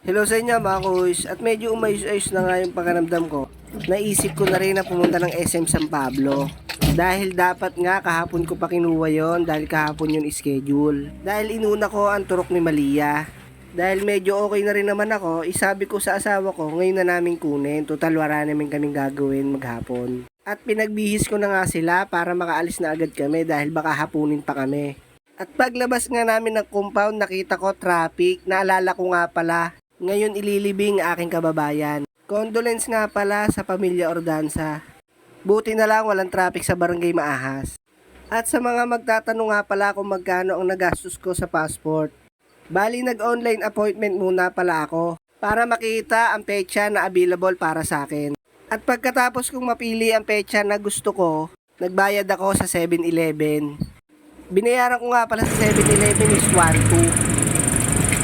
Hello sa inyo mga kuys, at medyo umayos-ayos na nga yung pakiramdam ko. Naisip ko na rin na pumunta ng SM San Pablo. Dahil dapat nga kahapon ko pa kinuha yon dahil kahapon yung schedule. Dahil inuna ko ang turok ni Malia. Dahil medyo okay na rin naman ako, isabi ko sa asawa ko ngayon na namin kunin. Total wala namin kaming gagawin maghapon. At pinagbihis ko na nga sila para makaalis na agad kami dahil baka hapunin pa kami. At paglabas nga namin ng compound, nakita ko traffic. Naalala ko nga pala, ngayon ililibing aking kababayan. Condolence nga pala sa pamilya Ordanza. Buti na lang walang traffic sa barangay Maahas. At sa mga magtatanong nga pala kung magkano ang nagastos ko sa passport. Bali nag-online appointment muna pala ako para makita ang petsa na available para sa akin. At pagkatapos kong mapili ang petsa na gusto ko, nagbayad ako sa 7-Eleven. Binayaran ko nga pala sa 7-Eleven is 1.2.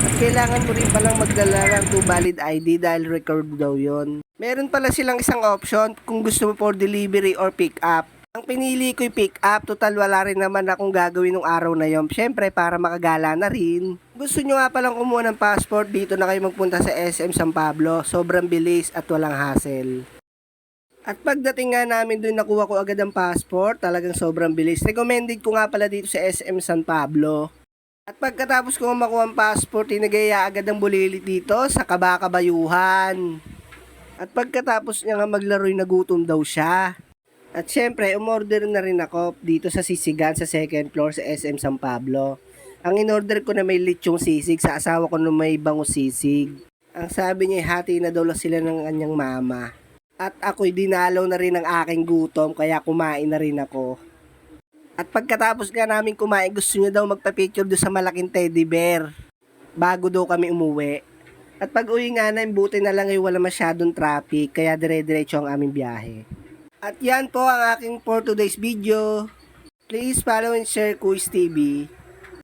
At kailangan mo rin palang magdala ng 2 valid ID dahil record daw yon. Meron pala silang isang option kung gusto mo for delivery or pick up. Ang pinili ko yung pick up, total wala rin naman akong gagawin ng araw na yon. Syempre para makagala na rin. Gusto nyo nga palang kumuha ng passport, dito na kayo magpunta sa SM San Pablo. Sobrang bilis at walang hassle. At pagdating nga namin doon, nakuha ko agad ang passport. Talagang sobrang bilis. Recommended ko nga pala dito sa SM San Pablo. At pagkatapos ko makuha ang passport, tinagaya agad ang bulilit dito sa Kabakabayuhan. At pagkatapos niya nga maglaro, nagutom daw siya. At syempre, umorder na rin ako dito sa Sisigan sa second floor sa SM San Pablo. Ang inorder ko na may lechong sisig, sa asawa ko na may bangus sisig. Ang sabi niya, hati na daw sila ng kanyang mama. At ako'y dinalaw na rin ng aking gutom, kaya kumain na rin ako. At pagkatapos nga namin kumain, gusto niya daw magpa-picture doon sa malaking teddy bear bago daw kami umuwi. At pag uwi nga namin, buti na lang ay wala masyadong traffic, kaya dire-diretso ang aming biyahe. At yan po ang aking for today's video. Please follow and share Kuis TV.